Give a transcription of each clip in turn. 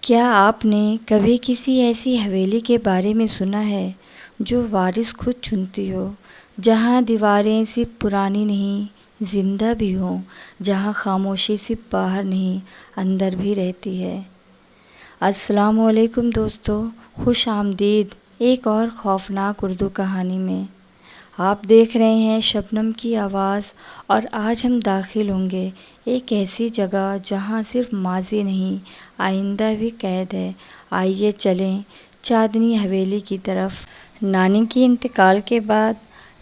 کیا آپ نے کبھی کسی ایسی حویلی کے بارے میں سنا ہے جو وارث خود چنتی ہو، جہاں دیواریں صرف پرانی نہیں زندہ بھی ہوں، جہاں خاموشی صرف باہر نہیں اندر بھی رہتی ہے؟ السلام علیکم دوستو، خوش آمدید ایک اور خوفناک اردو کہانی میں۔ آپ دیکھ رہے ہیں شبنم کی آواز، اور آج ہم داخل ہوں گے ایک ایسی جگہ جہاں صرف ماضی نہیں آئندہ بھی قید ہے۔ آئیے چلیں چاندنی حویلی کی طرف۔ نانی کے انتقال کے بعد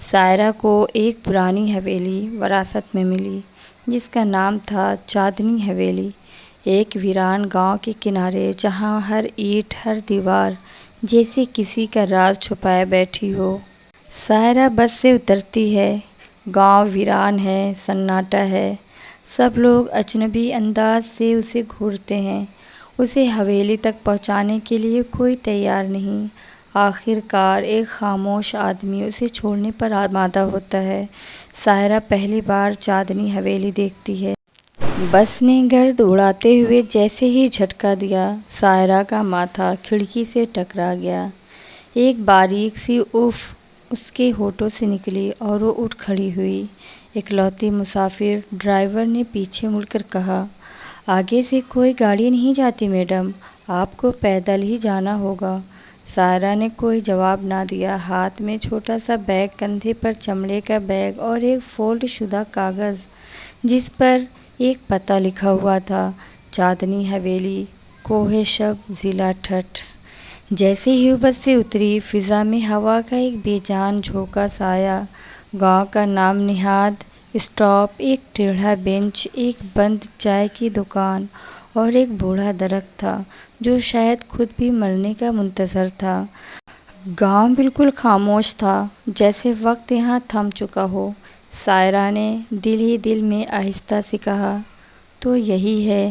سائرہ کو ایک پرانی حویلی وراثت میں ملی جس کا نام تھا چاندنی حویلی، ایک ویران گاؤں کے کنارے جہاں ہر اینٹ ہر دیوار جیسے کسی کا راز چھپائے بیٹھی ہو۔ سائرہ بس سے اترتی ہے، گاؤں ویران ہے، سناٹا ہے، سب لوگ اجنبی انداز سے اسے گھورتے ہیں، اسے حویلی تک پہنچانے کے لیے کوئی تیار نہیں۔ آخر کار ایک خاموش آدمی اسے چھوڑنے پر آمادہ ہوتا ہے۔ سائرہ پہلی بار چاندنی حویلی دیکھتی ہے۔ بس نے گرد اڑاتے ہوئے جیسے ہی جھٹکا دیا، سائرہ کا ماتھا کھڑکی سے ٹکرا گیا۔ ایک باریک سی اف اس کے ہونٹوں سے نکلی اور وہ اٹھ کھڑی ہوئی۔ اکلوتی مسافر ڈرائیور نے پیچھے مڑ کر کہا، آگے سے کوئی گاڑی نہیں جاتی میڈم، آپ کو پیدل ہی جانا ہوگا۔ سائرہ نے کوئی جواب نہ دیا۔ ہاتھ میں چھوٹا سا بیگ، کندھے پر چمڑے کا بیگ اور ایک فولڈ شدہ کاغذ جس پر ایک پتہ لکھا ہوا تھا، چاندنی حویلی، کوہ شب، ضلع ٹھٹھ۔ جیسے ہی وہ بس سے اتری، فضا میں ہوا کا ایک بے جان جھونکا سایا، گاؤں کا نام نہاد اسٹاپ، ایک ٹیڑھا بینچ، ایک بند چائے کی دکان اور ایک بوڑھا درخت تھا جو شاید خود بھی مرنے کا منتظر تھا۔ گاؤں بالکل خاموش تھا، جیسے وقت یہاں تھم چکا ہو۔ سائرہ نے دل ہی دل میں آہستہ سے کہا، تو یہی ہے۔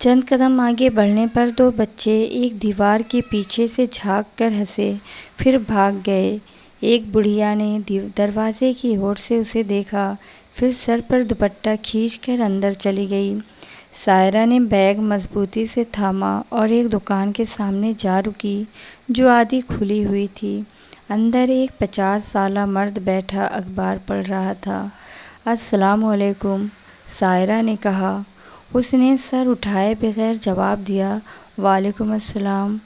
چند قدم آگے بڑھنے پر دو بچے ایک دیوار کے پیچھے سے جھانک کر ہنسے، پھر بھاگ گئے۔ ایک بڑھیا نے دروازے کی اوٹ سے اسے دیکھا، پھر سر پر دوپٹہ کھینچ کر اندر چلی گئی۔ سائرہ نے بیگ مضبوطی سے تھاما اور ایک دکان کے سامنے جا رکی جو آدھی کھلی ہوئی تھی۔ اندر ایک 50 سالہ مرد بیٹھا اخبار پڑھ رہا تھا۔ السلام علیکم، سائرہ نے کہا۔ اس نے سر اٹھائے بغیر جواب دیا، وعلیکم السلام،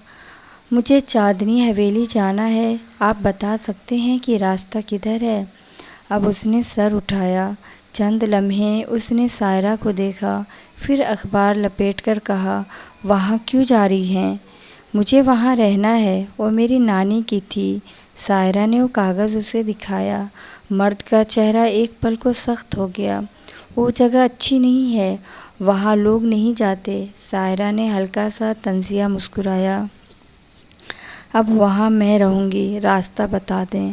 مجھے چاندنی حویلی جانا ہے، آپ بتا سکتے ہیں کہ راستہ کدھر ہے؟ اب اس نے سر اٹھایا۔ چند لمحے اس نے سائرہ کو دیکھا، پھر اخبار لپیٹ کر کہا، وہاں کیوں جا رہی ہیں؟ مجھے وہاں رہنا ہے، وہ میری نانی کی تھی۔ سائرہ نے وہ کاغذ اسے دکھایا۔ مرد کا چہرہ ایک پل کو سخت ہو گیا۔ وہ جگہ اچھی نہیں ہے، وہاں لوگ نہیں جاتے۔ سائرہ نے ہلکا سا طنزیہ مسکرایا۔ اب وہاں میں رہوں گی، راستہ بتا دیں۔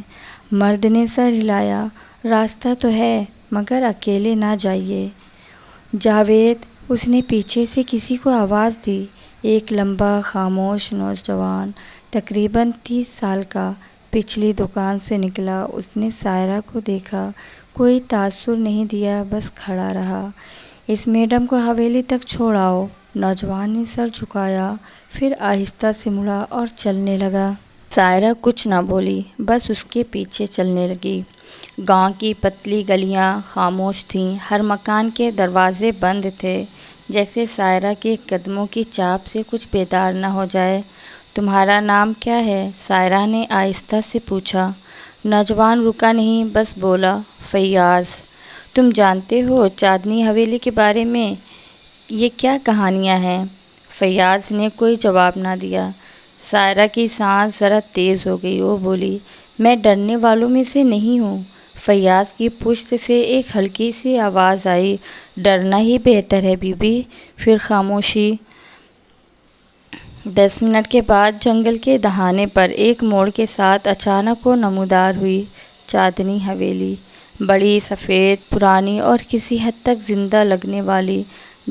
مرد نے سر ہلایا، راستہ تو ہے مگر اکیلے نہ جائیے۔ جاوید، اس نے پیچھے سے کسی کو آواز دی۔ ایک لمبا خاموش نوجوان تقریباً 30 سال کا پچھلی دکان سے نکلا۔ اس نے سائرہ کو دیکھا، کوئی تاثر نہیں دیا، بس کھڑا رہا۔ اس میڈم کو حویلی تک چھوڑ آؤ۔ نوجوان نے سر جھکایا، پھر آہستہ سے مڑا اور چلنے لگا۔ سائرہ کچھ نہ بولی، بس اس کے پیچھے چلنے لگی۔ گاؤں کی پتلی گلیاں خاموش تھیں، ہر مکان کے دروازے بند تھے، جیسے سائرہ کے قدموں کی چاپ سے کچھ بیدار نہ ہو جائے۔ تمہارا نام کیا ہے؟ سائرہ نے آہستہ سے پوچھا۔ نوجوان رکا نہیں، بس بولا، فیاض۔ تم جانتے ہو چاندنی حویلی کے بارے میں یہ کیا کہانیاں ہیں؟ فیاض نے کوئی جواب نہ دیا۔ سائرہ کی سانس ذرا تیز ہو گئی، وہ بولی، میں ڈرنے والوں میں سے نہیں ہوں۔ فیاض کی پشت سے ایک ہلکی سی آواز آئی، ڈرنا ہی بہتر ہے بی بی۔ پھر خاموشی۔ 10 منٹ کے بعد جنگل کے دہانے پر ایک موڑ کے ساتھ اچانک وہ نمودار ہوئی، چاندنی حویلی، بڑی، سفید، پرانی اور کسی حد تک زندہ لگنے والی۔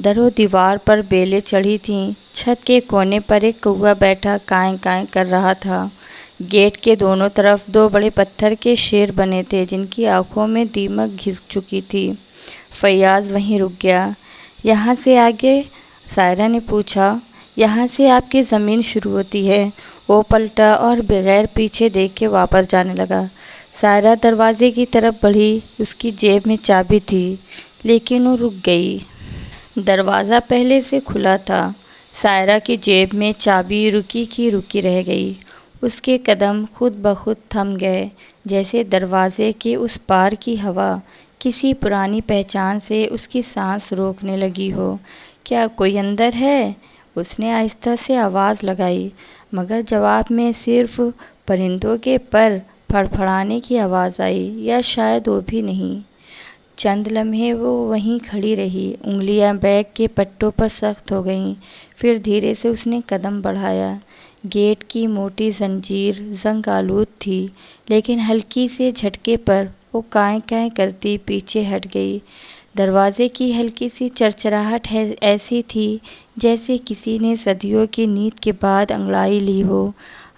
در و دیوار پر بیلیں چڑھی تھیں، چھت کے کونے پر ایک کوہ بیٹھا کائیں کائیں کر رہا تھا۔ گیٹ کے دونوں طرف 2 بڑے پتھر کے شیر بنے تھے جن کی آنکھوں میں دیمک گھس چکی تھی۔ فیاض وہیں رک گیا۔ یہاں سے آگے؟ سائرہ نے پوچھا۔ یہاں سے آپ کی زمین شروع ہوتی ہے۔ وہ پلٹا اور بغیر پیچھے دیکھ کے واپس جانے لگا۔ سائرہ دروازے کی طرف بڑھی، اس کی جیب میں چابی تھی، لیکن وہ رک گئی۔ دروازہ پہلے سے کھلا تھا۔ سائرہ کی جیب میں چابی رکی کی رکی رہ گئی۔ اس کے قدم خود بخود تھم گئے، جیسے دروازے کے اس پار کی ہوا کسی پرانی پہچان سے اس کی سانس روکنے لگی ہو۔ کیا کوئی اندر ہے؟ اس نے آہستہ سے آواز لگائی، مگر جواب میں صرف پرندوں کے پر پھڑپھڑانے کی آواز آئی، یا شاید وہ بھی نہیں۔ چند لمحے وہ وہیں کھڑی رہی، انگلیاں بیگ کے پٹوں پر سخت ہو گئیں۔ پھر دھیرے سے اس نے قدم بڑھایا۔ گیٹ کی موٹی زنجیر زنگ آلود تھی، لیکن ہلکی سے جھٹکے پر وہ کائیں کائیں کرتی پیچھے ہٹ گئی۔ دروازے کی ہلکی سی چرچراہٹ ایسی تھی جیسے کسی نے صدیوں کی نیند کے بعد انگڑائی لی ہو۔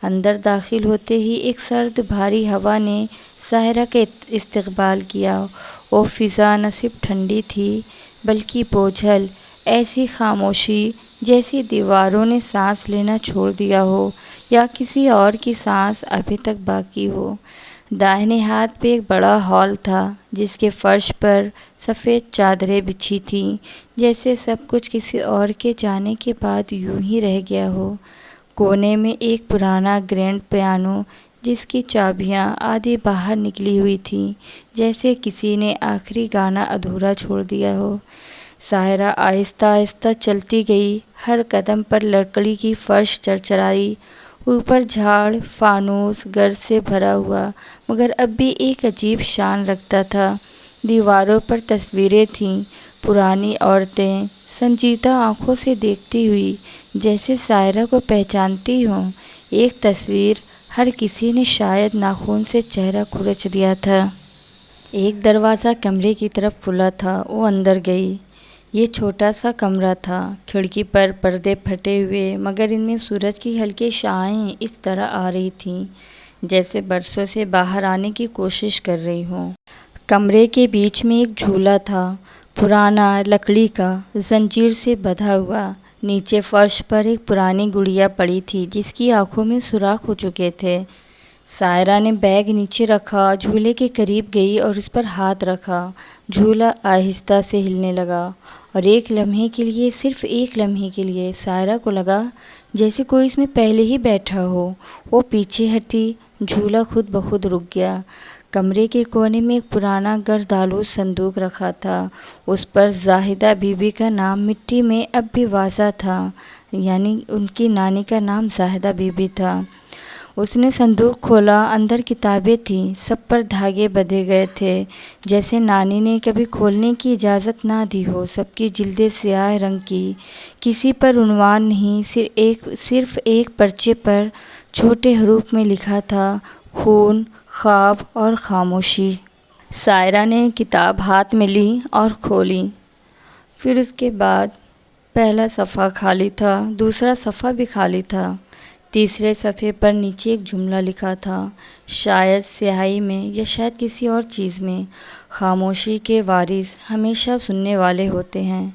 اندر داخل ہوتے ہی ایک سرد بھاری ہوا نے سائرہ کا استقبال کیا۔ وہ فضا نہ صرف ٹھنڈی تھی بلکہ بوجھل، ایسی خاموشی جیسی دیواروں نے سانس لینا چھوڑ دیا ہو یا کسی اور کی سانس ابھی تک باقی ہو۔ دائیں ہاتھ پہ ایک بڑا ہال تھا، جس کے فرش پر سفید چادریں بچھی تھیں، جیسے سب کچھ کسی اور کے جانے کے بعد یوں ہی رہ گیا ہو۔ کونے میں ایک پرانا گرینڈ پیانو، جس کی چابیاں آدھی باہر نکلی ہوئی تھیں، جیسے کسی نے آخری گانا ادھورا چھوڑ دیا ہو۔ سائرہ آہستہ آہستہ چلتی گئی، ہر قدم پر لکڑی کی فرش چرچرائی، اوپر جھاڑ فانوس گرد سے بھرا ہوا، مگر اب بھی ایک عجیب شان رکھتا تھا۔ دیواروں پر تصویریں تھیں، پرانی عورتیں سنجیدہ آنکھوں سے دیکھتی ہوئی، جیسے سائرہ کو پہچانتی ہوں۔ ایک تصویر ہر کسی نے شاید ناخن سے چہرہ کھرچ دیا تھا۔ ایک دروازہ کمرے کی طرف کھلا تھا، وہ اندر گئی۔ یہ چھوٹا سا کمرہ تھا، کھڑکی پر پردے پھٹے ہوئے، مگر ان میں سورج کی ہلکی شعاعیں اس طرح آ رہی تھیں جیسے برسوں سے باہر آنے کی کوشش کر رہی ہوں۔ کمرے کے بیچ میں ایک جھولا تھا، پرانا، لکڑی کا، زنجیر سے بندھا ہوا۔ نیچے فرش پر ایک پرانی گڑیا پڑی تھی، جس کی آنکھوں میں سوراخ ہو چکے تھے۔ سائرہ نے بیگ نیچے رکھا، جھولے کے قریب گئی اور اس پر ہاتھ رکھا۔ جھولا آہستہ سے ہلنے لگا، اور ایک لمحے کے لیے، صرف ایک لمحے کے لیے، سائرہ کو لگا جیسے کوئی اس میں پہلے ہی بیٹھا ہو۔ وہ پیچھے ہٹی، جھولا خود بخود رک گیا۔ کمرے کے کونے میں ایک پرانا گردآلود صندوق رکھا تھا، اس پر زاہدہ بی بی کا نام مٹی میں اب بھی واضح تھا، یعنی ان کی نانی کا نام زاہدہ بی بی تھا۔ اس نے صندوق کھولا، اندر کتابیں تھیں، سب پر دھاگے بندھے گئے تھے، جیسے نانی نے کبھی کھولنے کی اجازت نہ دی ہو۔ سب کی جلدیں سیاہ رنگ کی، کسی پر عنوان نہیں، صرف ایک پرچے پر چھوٹے حروف میں لکھا تھا، خون، خواب اور خاموشی۔ سائرہ نے کتاب ہاتھ میں لی اور کھولی۔ پھر اس کے بعد پہلا صفحہ خالی تھا، دوسرا صفحہ بھی خالی تھا، تیسرے صفحے پر نیچے ایک جملہ لکھا تھا، شاید سیاہی میں یا شاید کسی اور چیز میں، خاموشی کے وارث ہمیشہ سننے والے ہوتے ہیں۔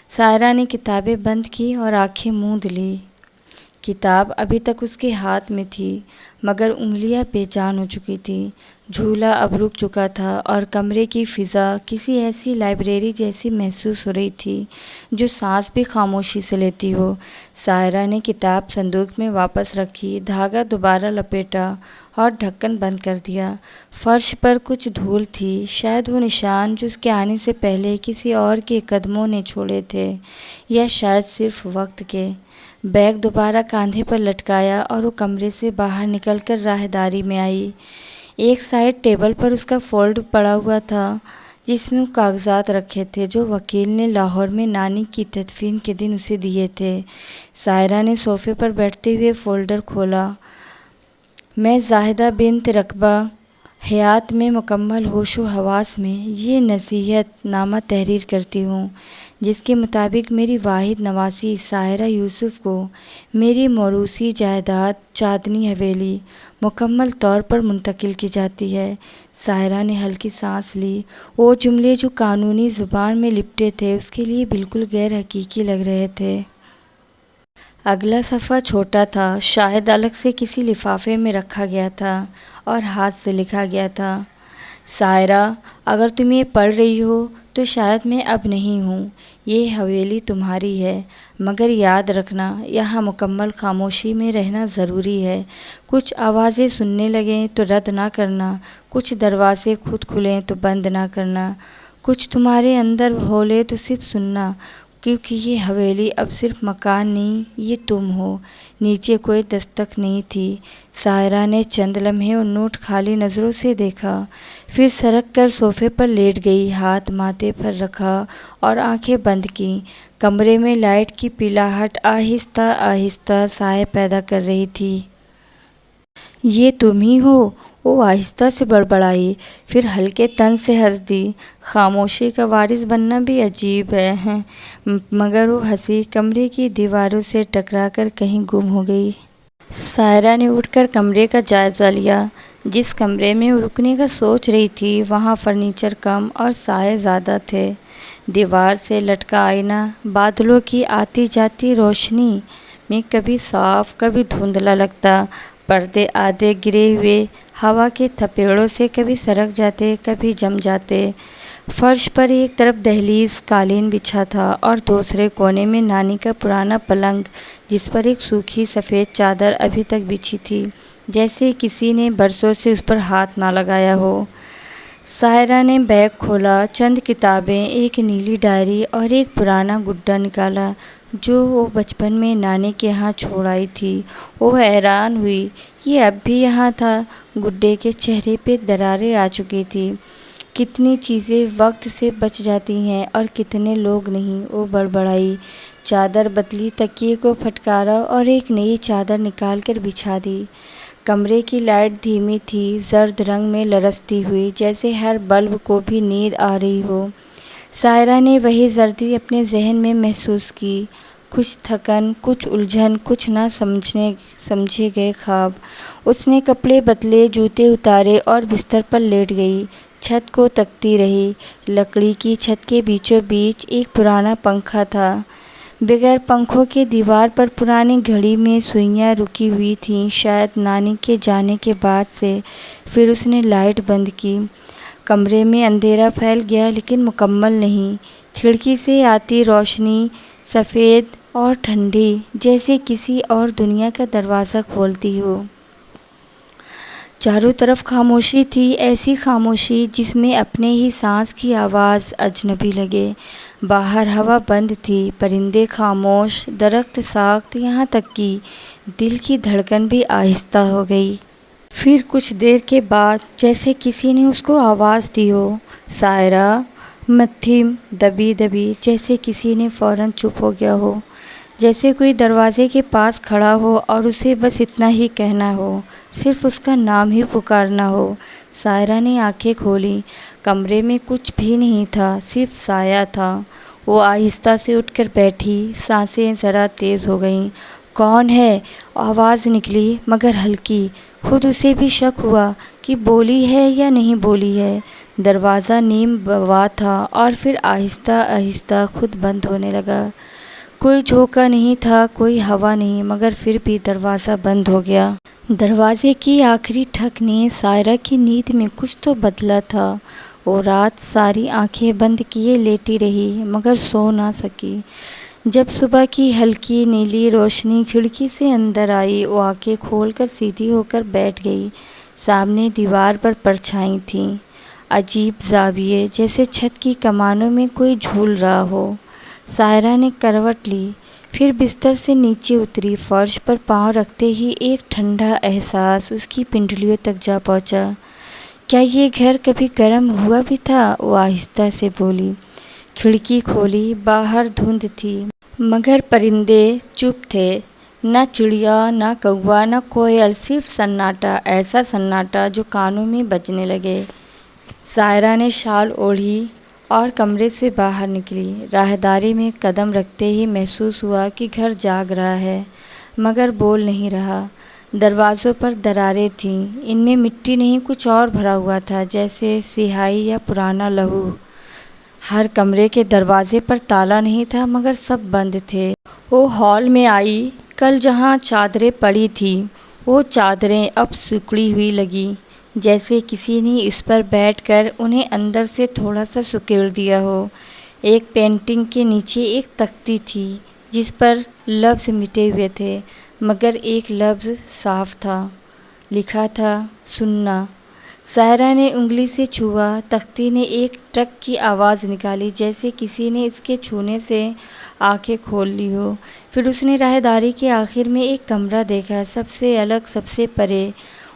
سائرہ نے کتابیں بند کی اور آنکھیں موند لیں۔ کتاب ابھی تک اس کے ہاتھ میں تھی، مگر انگلیاں بے جان ہو چکی تھیں۔ جھولا اب رک چکا تھا اور کمرے کی فضا کسی ایسی لائبریری جیسی محسوس ہو رہی تھی جو سانس بھی خاموشی سے لیتی ہو۔ سائرہ نے کتاب صندوق میں واپس رکھی، دھاگا دوبارہ لپیٹا اور ڈھکن بند کر دیا۔ فرش پر کچھ دھول تھی، شاید وہ نشان جو اس کے آنے سے پہلے کسی اور کے قدموں نے چھوڑے تھے، یا شاید صرف وقت کے۔ بیگ دوبارہ کاندھے پر لٹکایا اور وہ کمرے سے باہر نکل کر راہداری میں آئی۔ ایک سائیڈ ٹیبل پر اس کا فولڈ پڑا ہوا تھا، جس میں وہ کاغذات رکھے تھے جو وکیل نے لاہور میں نانی کی تدفین کے دن اسے دیے تھے۔ سائرہ نے صوفے پر بیٹھتے ہوئے فولڈر کھولا۔ میں زاہدہ بنت رقبہ، حیات میں مکمل ہوش و حواس میں، یہ نصیحت نامہ تحریر کرتی ہوں، جس کے مطابق میری واحد نواسی ساحرہ یوسف کو میری موروثی جائیداد چاندنی حویلی مکمل طور پر منتقل کی جاتی ہے۔ ساحرہ نے ہلکی سانس لی۔ وہ جملے جو قانونی زبان میں لپٹے تھے اس کے لیے بالکل غیر حقیقی لگ رہے تھے۔ اگلا صفحہ چھوٹا تھا، شاید الگ سے کسی لفافے میں رکھا گیا تھا اور ہاتھ سے لکھا گیا تھا، سائرہ اگر تم یہ پڑھ رہی ہو تو شاید میں اب نہیں ہوں، یہ حویلی تمہاری ہے، مگر یاد رکھنا یہاں مکمل خاموشی میں رہنا ضروری ہے، کچھ آوازیں سننے لگیں تو رد نہ کرنا، کچھ دروازے خود کھلیں تو بند نہ کرنا، کچھ تمہارے اندر بولے تو صرف سننا، کیونکہ یہ حویلی اب صرف مکان نہیں، یہ تم ہو۔ نیچے کوئی دستک نہیں تھی۔ سائرہ نے چند لمحے وہ نوٹ خالی نظروں سے دیکھا، پھر سرک کر صوفے پر لیٹ گئی، ہاتھ ماتھے پر رکھا اور آنکھیں بند کیں۔ کمرے میں لائٹ کی پلاہٹ آہستہ آہستہ سائے پیدا کر رہی تھی۔ یہ تم ہی ہو؟ وہ آہستہ سے بڑبڑائی، پھر ہلکے طنز سے ہنس دی۔ خاموشی کا وارث بننا بھی عجیب ہے، مگر وہ ہنسی کمرے کی دیواروں سے ٹکرا کر کہیں گم ہو گئی۔ سائرہ نے اٹھ کر کمرے کا جائزہ لیا۔ جس کمرے میں وہ رکنے کا سوچ رہی تھی وہاں فرنیچر کم اور سائے زیادہ تھے۔ دیوار سے لٹکا آئینہ بادلوں کی آتی جاتی روشنی میں کبھی صاف کبھی دھندلا لگتا، پردے آدھے گرے ہوئے ہوا کے تھپیڑوں سے کبھی سرک جاتے کبھی جم جاتے۔ فرش پر ایک طرف دہلیز قالین بچھا تھا اور دوسرے کونے میں نانی کا پرانا پلنگ، جس پر ایک سوکھی سفید چادر ابھی تک بچھی تھی، جیسے کسی نے برسوں سے اس پر ہاتھ نہ لگایا ہو۔ سائرہ نے بیگ کھولا، چند کتابیں، ایک نیلی ڈائری اور ایک پرانا گڈا نکالا جو وہ بچپن میں نانی کے ہاں چھوڑ آئی تھی۔ وہ حیران ہوئی، یہ اب بھی یہاں تھا۔ گڈے کے چہرے پہ دراریں آ چکی تھیں۔ کتنی چیزیں وقت سے بچ جاتی ہیں اور کتنے لوگ نہیں، وہ بڑبڑائی۔ چادر بدلی، تکیے کو پھٹکارا اور ایک نئی چادر نکال کر بچھا دی۔ کمرے کی لائٹ دھیمی تھی، زرد رنگ میں لرزتی ہوئی، جیسے ہر بلب کو بھی نیند آ رہی ہو۔ سائرہ نے وہی زردی اپنے ذہن میں محسوس کی، کچھ تھکن، کچھ الجھن، کچھ نہ سمجھے گئے خواب۔ اس نے کپڑے بدلے، جوتے اتارے اور بستر پر لیٹ گئی۔ چھت کو تکتی رہی۔ لکڑی کی چھت کے بیچوں بیچ ایک پرانا پنکھا تھا، بغیر پنکھوں کے دیوار پر پرانی گھڑی میں سوئیاں رکی ہوئی تھیں، شاید نانی کے جانے کے بعد سے۔ پھر اس نے لائٹ بند کی۔ کمرے میں اندھیرا پھیل گیا لیکن مکمل نہیں۔ کھڑکی سے آتی روشنی سفید اور ٹھنڈی، جیسے کسی اور دنیا کا دروازہ کھولتی ہو۔ چاروں طرف خاموشی تھی، ایسی خاموشی جس میں اپنے ہی سانس کی آواز اجنبی لگے۔ باہر ہوا بند تھی، پرندے خاموش، درخت ساکت، یہاں تک کہ دل کی دھڑکن بھی آہستہ ہو گئی۔ پھر کچھ دیر کے بعد جیسے کسی نے اس کو آواز دی ہو، سائرہ، مدھم دبی دبی، جیسے کسی نے فوراً چپ ہو گیا ہو، جیسے کوئی دروازے کے پاس کھڑا ہو اور اسے بس اتنا ہی کہنا ہو، صرف اس کا نام ہی پکارنا ہو۔ سائرہ نے آنکھیں کھولیں۔ کمرے میں کچھ بھی نہیں تھا، صرف سایہ تھا۔ وہ آہستہ سے اٹھ کر بیٹھی، سانسیں ذرا تیز ہو گئیں۔ کون ہے؟ آواز نکلی مگر ہلکی۔ خود اسے بھی شک ہوا کہ بولی ہے یا نہیں بولی ہے۔ دروازہ نیم وا تھا اور پھر آہستہ آہستہ خود بند ہونے لگا۔ کوئی جھونکا نہیں تھا، کوئی ہوا نہیں، مگر پھر بھی دروازہ بند ہو گیا۔ دروازے کی آخری ٹھک نے سائرہ کی نیند میں کچھ تو بدلا تھا۔ وہ رات ساری آنکھیں بند کیے لیٹی رہی مگر سو نہ سکی۔ جب صبح کی ہلکی نیلی روشنی کھڑکی سے اندر آئی، وہ آنکھیں کھول کر سیدھی ہو کر بیٹھ گئی۔ سامنے دیوار پر پرچھائیں تھیں، عجیب زاویے، جیسے چھت کی کمانوں میں کوئی جھول رہا ہو۔ سائرہ نے کروٹ لی، پھر بستر سے نیچے اتری۔ فرش پر پاؤں رکھتے ہی ایک ٹھنڈا احساس اس کی پنڈلیوں تک جا پہنچا۔ کیا یہ گھر کبھی گرم ہوا بھی تھا؟ وہ آہستہ سے بولی۔ کھڑکی کھولی، باہر دھند تھی مگر پرندے چپ تھے، نہ چڑیا، نہ کوا، نہ کوئل، صرف سناٹا، ایسا سناٹا جو کانوں میں بجنے لگے۔ سائرہ نے شال اوڑھی اور کمرے سے باہر نکلی۔ راہداری میں قدم رکھتے ہی محسوس ہوا کہ گھر جاگ رہا ہے مگر بول نہیں رہا۔ دروازوں پر دراریں تھیں، ان میں مٹی نہیں کچھ اور بھرا ہوا تھا، جیسے سیاہی یا پرانا لہو۔ ہر کمرے کے دروازے پر تالا نہیں تھا مگر سب بند تھے۔ وہ ہال میں آئی، کل جہاں چادریں پڑی تھیں وہ چادریں اب سکڑی ہوئی لگیں، جیسے کسی نے اس پر بیٹھ کر انہیں اندر سے تھوڑا سا سکیڑ دیا ہو۔ ایک پینٹنگ کے نیچے ایک تختی تھی جس پر لفظ مٹے ہوئے تھے، مگر ایک لفظ صاف تھا، لکھا تھا سننا۔ سائرہ نے انگلی سے چھوا، تختی نے ایک ٹک کی آواز نکالی، جیسے کسی نے اس کے چھونے سے آنکھیں کھول لی ہو۔ پھر اس نے راہداری کے آخر میں ایک کمرہ دیکھا، سب سے الگ، سب سے پرے۔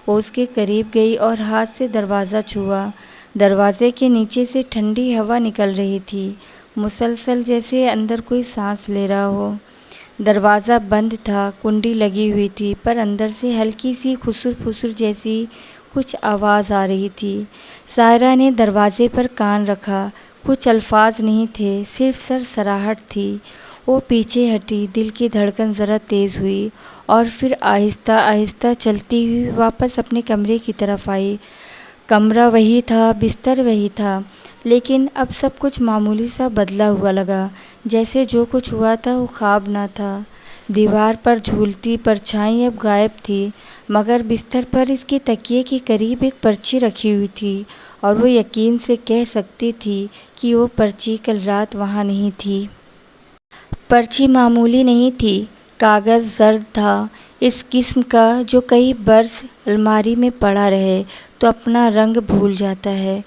وہ اس کے قریب گئی اور ہاتھ سے دروازہ چھوا۔ دروازے کے نیچے سے ٹھنڈی ہوا نکل رہی تھی، مسلسل، جیسے اندر کوئی سانس لے رہا ہو۔ دروازہ بند تھا، کنڈی لگی ہوئی تھی، پر اندر سے ہلکی سی خسر پھسر جیسی کچھ آواز آ رہی تھی۔ سائرہ نے دروازے پر کان رکھا، کچھ الفاظ نہیں تھے، صرف سرسراہٹ تھی۔ وہ پیچھے ہٹی، دل کی دھڑکن ذرا تیز ہوئی، اور پھر آہستہ آہستہ چلتی ہوئی واپس اپنے کمرے کی طرف آئی۔ کمرہ وہی تھا، بستر وہی تھا، لیکن اب سب کچھ معمولی سا بدلا ہوا لگا، جیسے جو کچھ ہوا تھا وہ خواب نہ تھا۔ دیوار پر جھولتی پرچھائی اب غائب تھی، مگر بستر پر اس کے تکیے کے قریب ایک پرچی رکھی ہوئی تھی، اور وہ یقین سے کہہ سکتی تھی کہ وہ پرچی کل رات وہاں نہیں تھی۔ پرچی معمولی نہیں تھی، کاغذ زرد تھا، اس قسم کا جو کئی برس الماری میں پڑا رہے تو اپنا رنگ بھول جاتا ہے۔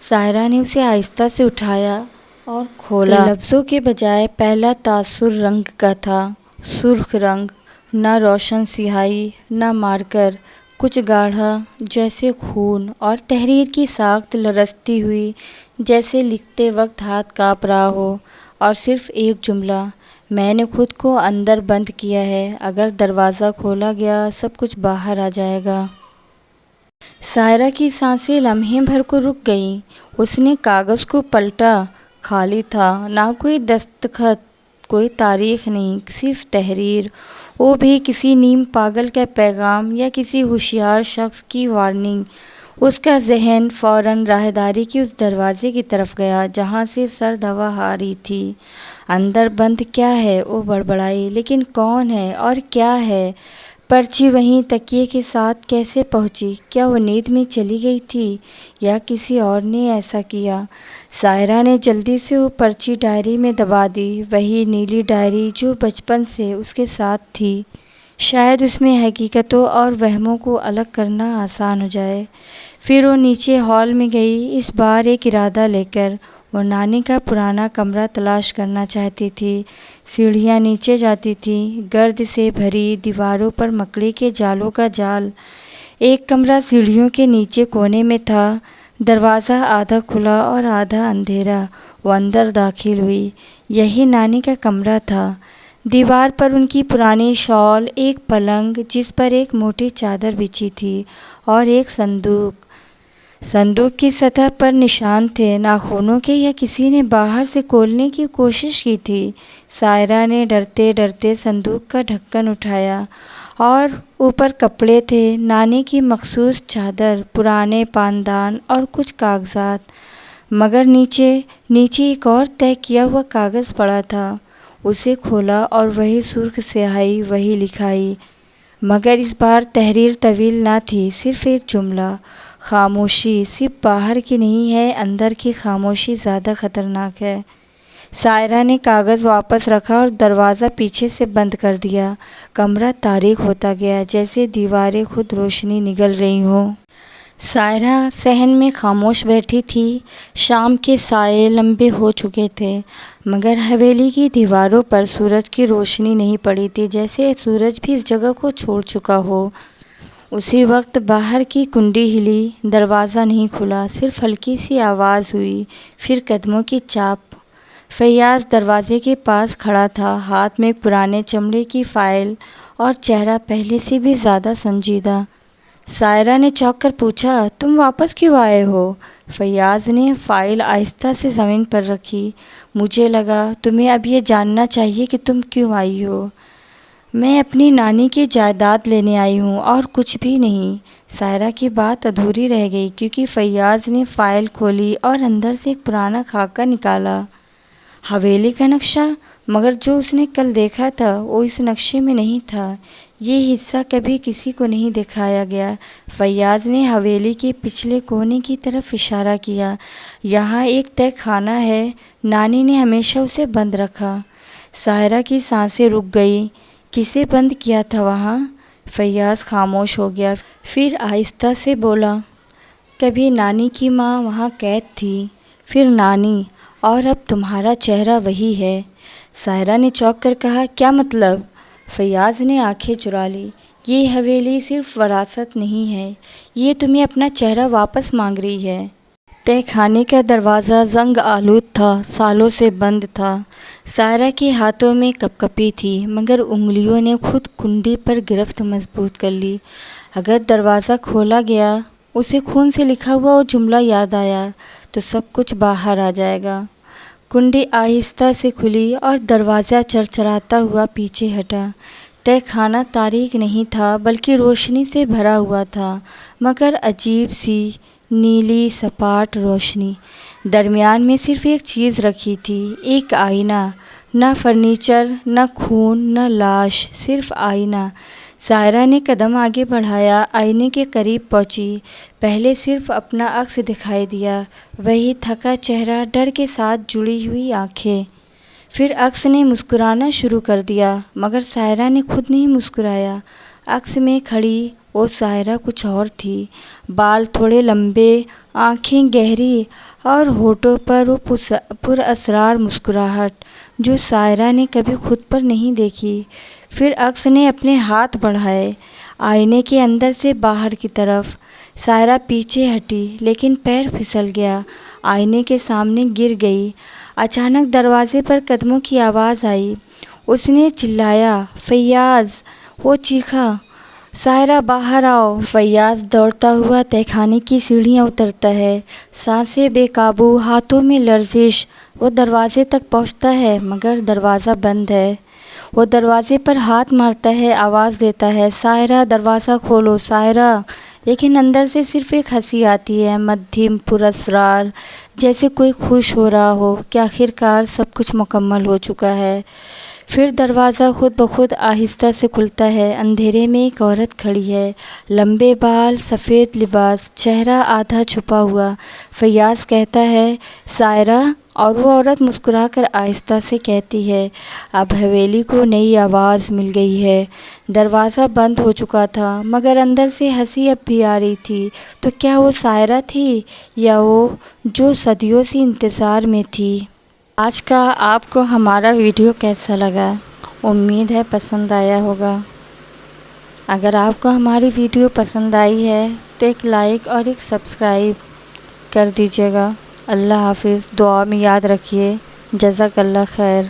سائرہ نے اسے آہستہ سے اٹھایا اور کھولا۔ لفظوں کے بجائے پہلا تاثر رنگ کا تھا، سرخ رنگ، نہ روشن سیاہی، نہ مارکر، کچھ گاڑھا جیسے خون، اور تحریر کی ساخت لرزتی ہوئی، جیسے لکھتے وقت ہاتھ کانپ رہا ہو، اور صرف ایک جملہ، میں نے خود کو اندر بند کیا ہے، اگر دروازہ کھولا گیا سب کچھ باہر آ جائے گا۔ سائرہ کی سانسیں لمحے بھر کو رک گئیں۔ اس نے کاغذ کو پلٹا، خالی تھا، نہ کوئی دستخط، کوئی تاریخ نہیں، صرف تحریر، وہ بھی کسی نیم پاگل کا پیغام یا کسی ہوشیار شخص کی وارننگ۔ اس کا ذہن فوراً راہداری کے اس دروازے کی طرف گیا جہاں سے سرد ہوا آ رہی تھی۔ اندر بند کیا ہے؟ وہ بڑبڑائی، لیکن کون ہے اور کیا ہے؟ پرچی وہیں تکیے کے ساتھ کیسے پہنچی؟ کیا وہ نیند میں چلی گئی تھی یا کسی اور نے ایسا کیا؟ سائرہ نے جلدی سے وہ پرچی ڈائری میں دبا دی، وہی نیلی ڈائری جو بچپن سے اس کے ساتھ تھی۔ شاید اس میں حقیقتوں اور وہموں کو الگ کرنا آسان ہو جائے۔ پھر وہ نیچے ہال میں گئی، اس بار ایک ارادہ لے کر۔ وہ نانی کا پرانا کمرہ تلاش کرنا چاہتی تھی۔ سیڑھیاں نیچے جاتی تھیں، گرد سے بھری، دیواروں پر مکڑی کے جالوں کا جال۔ ایک کمرہ سیڑھیوں کے نیچے کونے میں تھا، دروازہ آدھا کھلا اور آدھا اندھیرا۔ وہ اندر داخل ہوئی، یہی نانی کا کمرہ تھا۔ دیوار پر ان کی پرانی شال، ایک پلنگ جس پر ایک موٹی چادر بچھی تھی، اور ایک صندوق۔ صندوق کی سطح پر نشان تھے، ناخنوں کے، یا کسی نے باہر سے کھولنے کی کوشش کی تھی۔ سائرہ نے ڈرتے ڈرتے صندوق کا ڈھکن اٹھایا، اور اوپر کپڑے تھے، نانی کی مخصوص چادر، پرانے پاندان اور کچھ کاغذات، مگر نیچے ایک اور طے کیا ہوا کاغذ پڑا تھا۔ اسے کھولا اور وہی سرخ سیاہی، وہی لکھائی، مگر اس بار تحریر طویل نہ تھی، صرف ایک جملہ، خاموشی، صرف باہر کی نہیں ہے، اندر کی خاموشی زیادہ خطرناک ہے۔ سائرہ نے کاغذ واپس رکھا اور دروازہ پیچھے سے بند کر دیا۔ کمرہ تاریک ہوتا گیا، جیسے دیواریں خود روشنی نگل رہی ہوں۔ سائرہ صحن میں خاموش بیٹھی تھی۔ شام کے سائے لمبے ہو چکے تھے، مگر حویلی کی دیواروں پر سورج کی روشنی نہیں پڑی تھی، جیسے سورج بھی اس جگہ کو چھوڑ چکا ہو۔ اسی وقت باہر کی کنڈی ہلی، دروازہ نہیں کھلا، صرف ہلکی سی آواز ہوئی، پھر قدموں کی چاپ۔ فیاض دروازے کے پاس کھڑا تھا، ہاتھ میں ایک پرانے چمڑے کی فائل، اور چہرہ پہلے سے بھی زیادہ سنجیدہ۔ سائرہ نے چونک کر پوچھا، تم واپس کیوں آئے ہو؟ فیاض نے فائل آہستہ سے زمین پر رکھی۔ مجھے لگا تمہیں اب یہ جاننا چاہیے کہ تم کیوں آئی ہو۔ میں اپنی نانی کی جائیداد لینے آئی ہوں، اور کچھ بھی نہیں۔ سائرہ کی بات ادھوری رہ گئی، کیونکہ فیاض نے فائل کھولی اور اندر سے ایک پرانا خاکہ نکالا۔ حویلی کا نقشہ، مگر جو اس نے کل دیکھا تھا وہ اس نقشے میں نہیں تھا۔ یہ حصہ کبھی کسی کو نہیں دکھایا گیا۔ فیاض نے حویلی کے پچھلے کونے کی طرف اشارہ کیا۔ یہاں ایک تہہ خانہ ہے، نانی نے ہمیشہ اسے بند رکھا۔ ساحرہ کی سانسیں رک گئی۔ کسے بند کیا تھا وہاں؟ فیاض خاموش ہو گیا، پھر آہستہ سے بولا، کبھی نانی کی ماں وہاں قید تھی، پھر نانی، اور اب تمہارا چہرہ وہی ہے۔ ساحرہ نے چونک کر کہا، کیا مطلب؟ فیاض نے آنکھیں چرا لی۔ یہ حویلی صرف وراثت نہیں ہے، یہ تمہیں اپنا چہرہ واپس مانگ رہی ہے۔ تہہ خانے کا دروازہ زنگ آلود تھا، سالوں سے بند تھا۔ ساحرہ کے ہاتھوں میں کپکپی تھی، مگر انگلیوں نے خود کنڈی پر گرفت مضبوط کر لی۔ اگر دروازہ کھولا گیا، اسے خون سے لکھا ہوا وہ جملہ یاد آیا تو سب کچھ باہر آ جائے گا۔ کنڈی آہستہ سے کھلی اور دروازہ چرچراتا ہوا پیچھے ہٹا۔ تہہ خانہ تاریک نہیں تھا بلکہ روشنی سے بھرا ہوا تھا، مگر عجیب سی نیلی سپاٹ روشنی۔ درمیان میں صرف ایک چیز رکھی تھی، ایک آئینہ، نہ فرنیچر، نہ خون، نہ لاش، صرف آئینہ۔ ساحرہ نے قدم آگے بڑھایا، آئینے کے قریب پہنچی۔ پہلے صرف اپنا عکس دکھائی دیا، وہی تھکا چہرہ، ڈر کے ساتھ جڑی ہوئی آنکھیں۔ پھر عکس نے مسکرانا شروع کر دیا، مگر ساحرہ نے خود نہیں مسکرایا۔ عکس میں کھڑی وہ ساحرہ کچھ اور تھی، بال تھوڑے لمبے، آنکھیں گہری، اور ہونٹوں پر وہ پراسرار مسکراہٹ جو ساحرہ نے کبھی خود پر نہیں دیکھی۔ پھر عکس نے اپنے ہاتھ بڑھائے، آئینے کے اندر سے باہر کی طرف۔ ساحرہ پیچھے ہٹی، لیکن پیر پھسل گیا، آئینے کے سامنے گر گئی۔ اچانک دروازے پر قدموں کی آواز آئی۔ اس نے چلایا، فیاض! وہ چیخا، ساحرہ باہر آؤ! فیاض دوڑتا ہوا تہہ خانے کی سیڑھیاں اترتا ہے، سانسیں بے قابو، ہاتھوں میں لرزش۔ وہ دروازے تک پہنچتا ہے، مگر دروازہ بند ہے۔ وہ دروازے پر ہاتھ مارتا ہے، آواز دیتا ہے، ساحرہ دروازہ کھولو، ساحرہ! لیکن اندر سے صرف ایک ہنسی آتی ہے، مدھم، پراسرار، جیسے کوئی خوش ہو رہا ہو کہ آخرکار سب کچھ مکمل ہو چکا ہے۔ پھر دروازہ خود بخود آہستہ سے کھلتا ہے۔ اندھیرے میں ایک عورت کھڑی ہے، لمبے بال، سفید لباس، چہرہ آدھا چھپا ہوا۔ فیاض کہتا ہے، ساحرہ! اور وہ عورت مسکرا کر آہستہ سے کہتی ہے، اب حویلی کو نئی آواز مل گئی ہے۔ دروازہ بند ہو چکا تھا، مگر اندر سے ہنسی اب بھی آ رہی تھی۔ تو کیا وہ ساحرہ تھی، یا وہ جو صدیوں سے انتظار میں تھی؟ آج کا آپ کو ہمارا ویڈیو کیسا لگا؟ امید ہے پسند آیا ہوگا۔ اگر آپ کو ہماری ویڈیو پسند آئی ہے تو ایک لائک اور ایک سبسکرائب کر دیجیے گا۔ اللہ حافظ۔ دعا میں یاد رکھیے۔ جزاک اللہ خیر۔